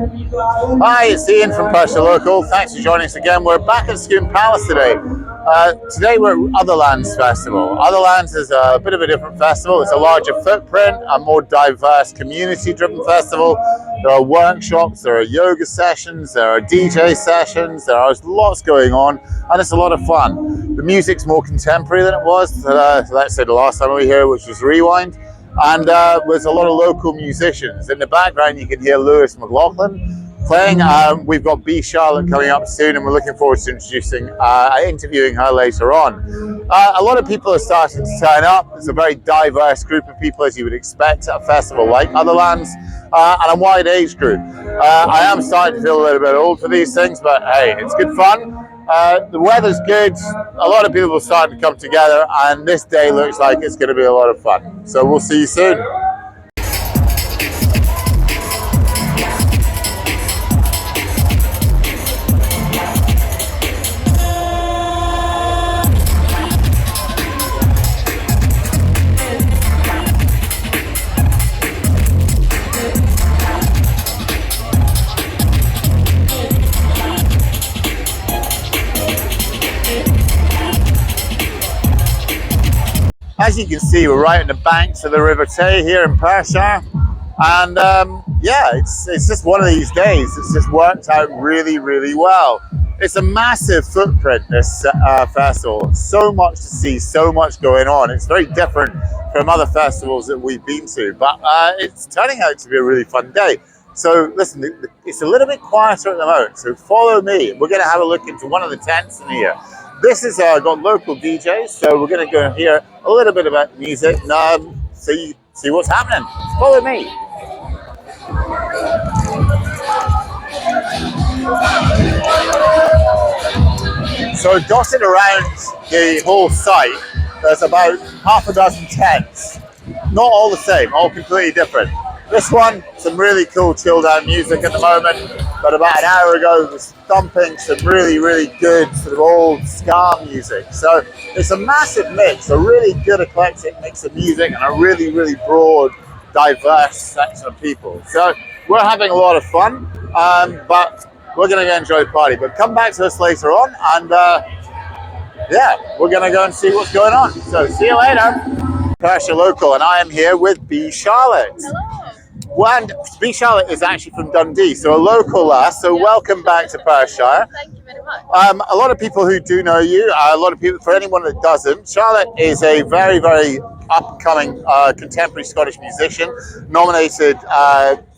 Hi, it's Ian from Perthshire Local. Thanks for joining us again. We're back at Scone Palace today. Today we're at Otherlands Festival. Otherlands is a bit of a different festival. It's a larger footprint, a more diverse community-driven festival. There are workshops, there are yoga sessions, there are DJ sessions, there are lots going on, and it's a lot of fun. The music's more contemporary than it was, let's say the last time we were here, which was Rewind. And there's a lot of local musicians. In the background you can hear Lewis McLaughlin playing. We've got Be Charlotte coming up soon, and we're looking forward to interviewing her later on. A lot of people are starting to turn up. It's a very diverse group of people, as you would expect at a festival like Otherlands, and a wide age group. I am starting to feel a little bit old for these things, but hey, it's good fun. The weather's good, a lot of people are starting to come together, and this day looks like it's going to be a lot of fun. So we'll see you soon. As you can see, we're right on the banks of the River Tay here in Perthshire, and yeah, it's just one of these days. It's just worked out really, really well. It's a massive footprint, this festival. So much to see, so much going on. It's very different from other festivals that we've been to, but it's turning out to be a really fun day. So listen, it's a little bit quieter at the moment, so follow me. We're going to have a look into one of the tents in here. This has got local DJs, so we're going to go and hear a little bit about the music, and so you see what's happening. Follow me. So dotted around the whole site, there's about half a dozen tents. Not all the same, all completely different. This one, some really cool chilled out music at the moment, but about an hour ago it was thumping some really, really good sort of old ska music. So it's a massive mix, a really good eclectic mix of music, and a really, really broad, diverse section of people. So we're having a lot of fun, but we're going to go enjoy the party. But come back to us later on, and yeah, we're going to go and see what's going on. So see you later. Perthshire Local, and I am here with Be Charlotte. Hello. And Be Charlotte is actually from Dundee, so a local lass. So welcome back to Perthshire. Thank you very much. A lot of people who do know you, a lot of people, for anyone that doesn't, Charlotte is a very, very upcoming contemporary Scottish musician, nominated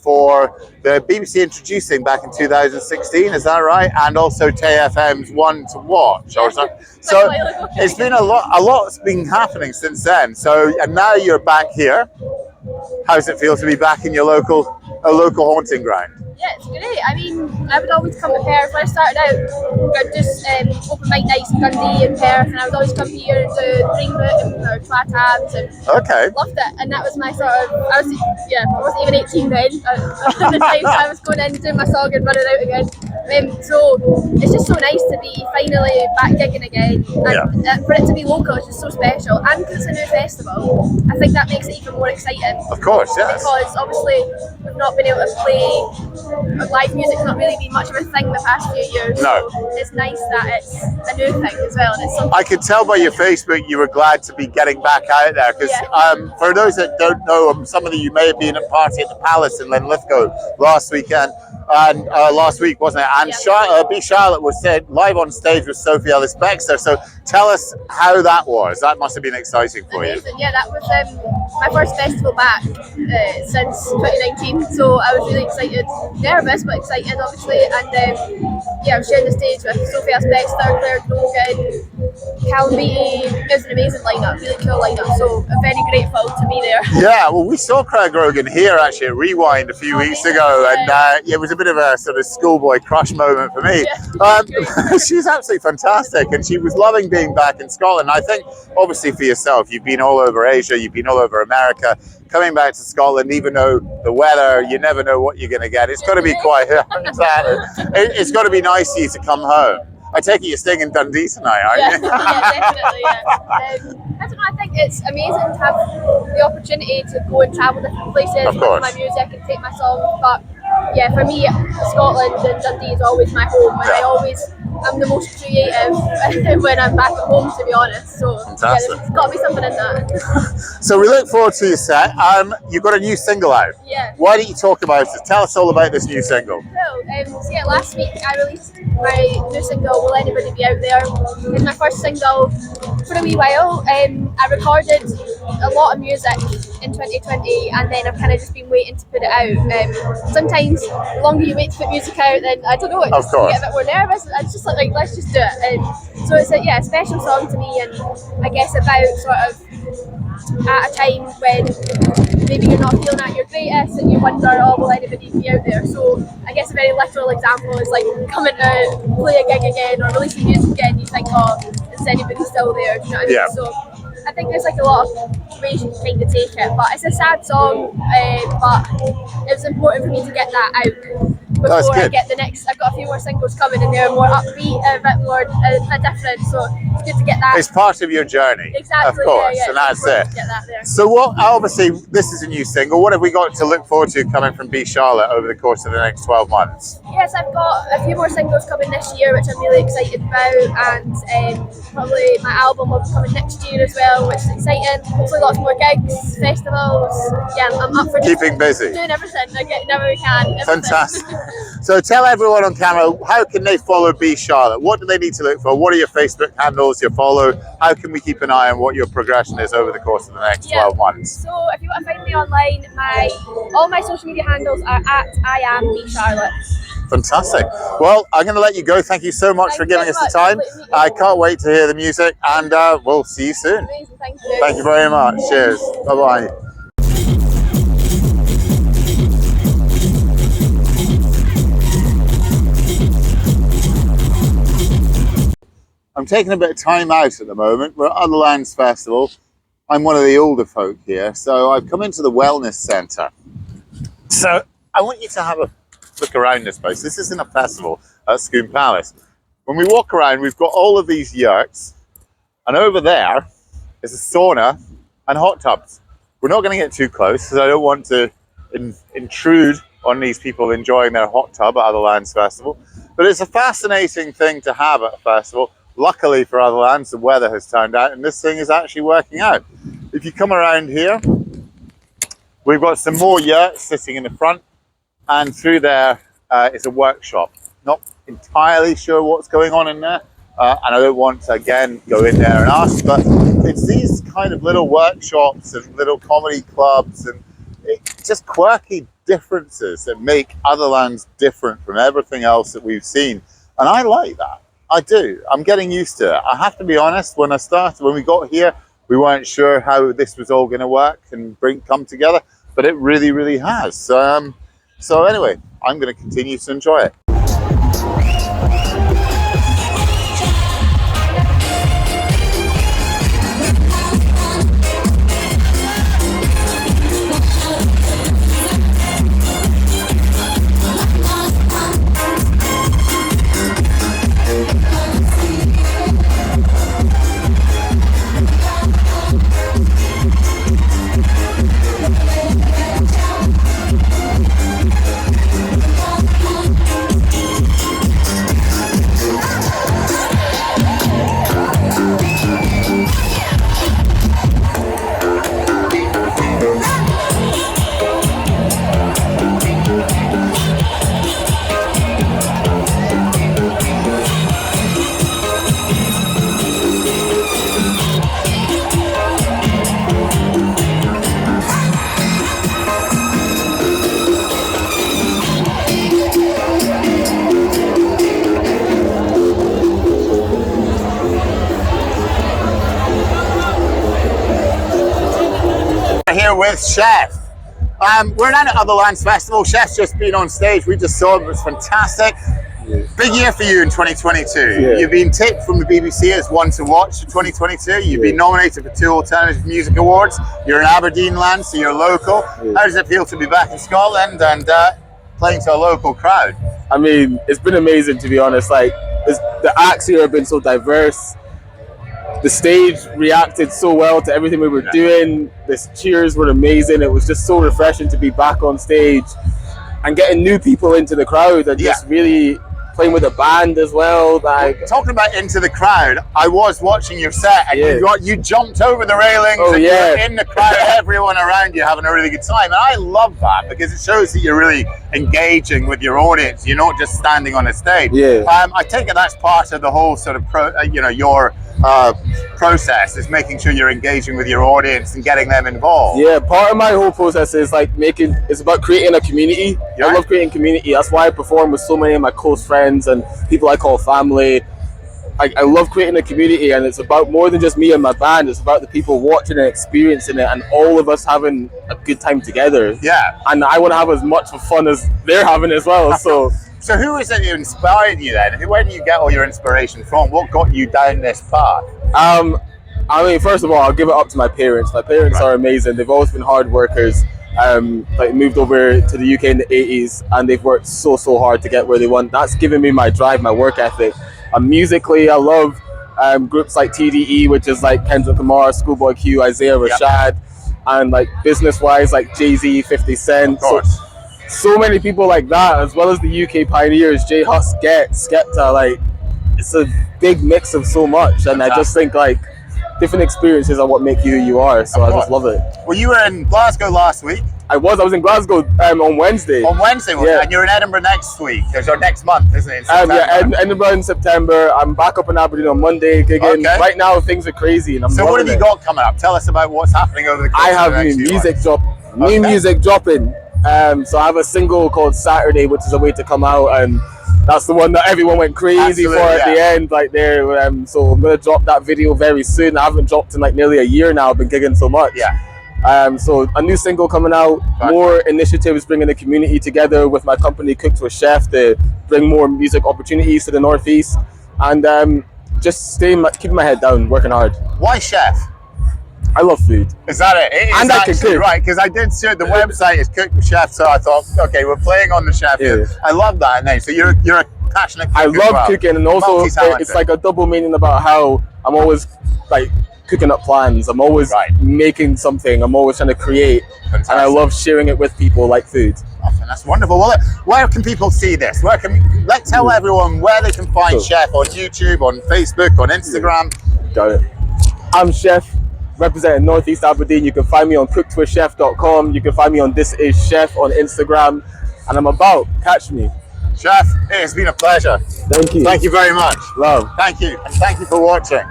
for the BBC Introducing back in 2016, is that right? And also TFM's One to Watch. Or something. So it's been a lot's been happening since then. So, and now you're back here. How does it feel to be back in your local haunting ground? Yeah, it's great. I mean, I would always come to Perth. When I started out, I'd just open mic nights in Dundee and Perth, and I would always come here and do Greenboot and Twatabs, and loved it. And that was my sort of, I wasn't even 18 then at the time, so I was going in, doing my song and running out again. So it's just so nice to be finally back gigging again, and for it to be local is just so special. And because it's a new festival, I think that makes it even more exciting. Of course, yes. Because obviously we've not been able to play. Live music's not really been much of a thing the past few years. No. So it's nice that it's a new thing as well. And it's something I could tell by your Facebook you were glad to be getting back out there, because for those that don't know, some of you may have been at a party at the Palace in Linlithgow last weekend, and last week, wasn't it? And Be Charlotte was live on stage with Sophie Ellis-Bextor. So tell us how that was. That must have been exciting for you. Yeah, that was my first festival back since 2019. So I was really excited, nervous but excited, obviously. And I was sharing the stage with Sophie Ellis-Bextor, Claire Dogan, Callum Beattie. It was an amazing lineup, really cool lineup. So I'm very grateful to be there. Yeah, well, we saw Craig Rogan here actually at Rewind a few weeks ago, and it was a bit of a sort of schoolboy crush moment for me. She's absolutely fantastic, and she was loving being back in Scotland. I think, obviously, for yourself, you've been all over Asia, you've been all over America. Coming back to Scotland, even though the weather, you never know what you're going to get. It's got to be quite it's got to be nice for you to come home. I take it you're staying in Dundee tonight, aren't you? Yeah, definitely. I don't know. I think it's amazing to have the opportunity to go and travel different places with my music and take my songs, but yeah, for me, Scotland and Dundee is always my home, and I'm the most creative when I'm back at home, to be honest. So fantastic. Yeah, there's got to be something in that. So we look forward to your set. You've got a new single out. Yeah. Why don't you talk about it? Tell us all about this new single. Cool. So yeah, last week I released my new single, Will Anybody Be Out There? It's my first single for a wee while. I recorded a lot of music in 2020, and then I've kind of just been waiting to put it out. Sometimes the longer you wait to put music out, then I don't know, you get a bit more nervous. It's just like let's just do it. So it's a special song to me, and I guess about sort of at a time when maybe you're not feeling at your greatest and you wonder, oh, will anybody be out there? So I guess a very literal example is like coming to play a gig again or releasing music again, you think, oh, is anybody still there? Do you know what I mean? Yeah. So I think there's like a lot of ways you can kind of take it, but it's a sad song, but it was important for me to get that out before I get the next. I've got a few more singles coming and they're more upbeat, a bit more different, so it's good to get that. It's part of your journey. Exactly. Of course, yeah, and that's it. Get that there. So what, obviously this is a new single. What have we got to look forward to coming from Be Charlotte over the course of the next 12 months? Yes, I've got a few more singles coming this year, which I'm really excited about, and probably my album will be coming next year as well, which is exciting. Hopefully lots more gigs, festivals. Yeah, I'm up for keeping busy. Doing everything, whenever we can. Everything. Fantastic. So tell everyone on camera, how can they follow Be Charlotte? What do they need to look for? What are your Facebook handles, your follow? How can we keep an eye on what your progression is over the course of the next 12 months? So if you want to find me online, all my social media handles are at I am Be Charlotte. Fantastic. Well, I'm going to let you go. Thank you so much for giving us the time. I can't wait to hear the music, and we'll see you soon. Amazing, thank you. Thank you very much. Cheers. Bye-bye. I'm taking a bit of time out at the moment. We're at Otherlands Festival. I'm one of the older folk here, so I've come into the wellness centre. So I want you to have a look around this place. This isn't a festival at Scone Palace. When we walk around, we've got all of these yurts, and over there is a sauna and hot tubs. We're not going to get too close because I don't want to intrude on these people enjoying their hot tub at Otherlands Festival. But it's a fascinating thing to have at a festival. Luckily for Otherlands, the weather has turned out and this thing is actually working out. If you come around here, we've got some more yurts sitting in the front, and through there is a workshop. Not entirely sure what's going on in there, and I don't want to, again, go in there and ask, but it's these kind of little workshops and little comedy clubs and just quirky differences that make Otherlands different from everything else that we've seen. And I like that. I do. I'm getting used to it. I have to be honest, when we got here, we weren't sure how this was all going to work and come together, but it really, really has. So anyway, I'm going to continue to enjoy it. Here with Chef. We're down at Otherlands Festival. Chef's just been on stage. We just saw him. It was fantastic. Big year for you in 2022. Yeah. You've been tipped from the BBC as one to watch for 2022. You've been nominated for 2 Alternative Music Awards. You're in Aberdeen land, so you're local. Yeah. How does it feel to be back in Scotland and playing to a local crowd? I mean, it's been amazing, to be honest. Like, the acts here have been so diverse. The stage reacted so well to everything we were doing. The cheers were amazing. It was just so refreshing to be back on stage. and getting new people into the crowd and just really playing with a band as well. Like, talking about into the crowd, I was watching your set and you jumped over the railings and you were in the crowd, everyone around you having a really good time. And I love that because it shows that you're really engaging with your audience. You're not just standing on a stage. I take it that's part of the whole sort of your process is making sure you're engaging with your audience and getting them involved. Part of my whole process is like it's about creating a community. I love creating community. That's why I perform with so many of my close friends and people I call family. I love creating a community, and it's about more than just me and my band. It's about the people watching and experiencing it and all of us having a good time together. And I want to have as much fun as they're having as well. So who is it who inspired you then? Where do you get all your inspiration from? What got you down this path? I mean, first of all, I'll give it up to my parents. My parents are amazing. They've always been hard workers. Moved over to the UK in the 80s, and they've worked so hard to get where they want. That's given me my drive, my work ethic. Musically, I love groups like TDE, which is like Kendrick Lamar, Schoolboy Q, Isaiah Rashad, and like business-wise, like Jay-Z, 50 Cent. So many people like that, as well as the UK pioneers, J Hus, Skepta. Like, it's a big mix of so much, and I just think like different experiences are what make you who you are. So I just love it. Well, you were in Glasgow last week. I was in Glasgow on Wednesday. On Wednesday, and you're in Edinburgh next week. Or next month, isn't it? Edinburgh in September. I'm back up in Aberdeen on Monday gigging. Right now, things are crazy, and I'm So what have you got coming up? Tell us about what's happening over the course I have new music dropping. So I have a single called Saturday, which is a way to come out, and that's the one that everyone went crazy for at the end, like there. So I'm gonna drop that video very soon. I haven't dropped in like nearly a year now. I've been gigging so much. So a new single coming out, more initiatives bringing the community together with my company Cooked with Chef to bring more music opportunities to the Northeast, and just keeping my head down, working hard. Why chef? I love food. Is that it? It is and actually right, because I did see the website is Cooked with Chef, so I thought, okay, we're playing on the chef. I love that name. So you're a passionate cook. I love cooking, and also it's like a double meaning about how I'm always like cooking up plans. I'm always making something. I'm always trying to create. Fantastic. And I love sharing it with people like food. Oh, that's wonderful. Well, where can people see this? Let's tell everyone where they can find Chef on YouTube, on Facebook, on Instagram. Got it. I'm Chef, representing Northeast Aberdeen. You can find me on cookedwithchef.com. You can find me on This Is Chef on Instagram, and I'm about. Catch me. Chef, it has been a pleasure. Thank you. Thank you very much. Love. Thank you, and thank you for watching.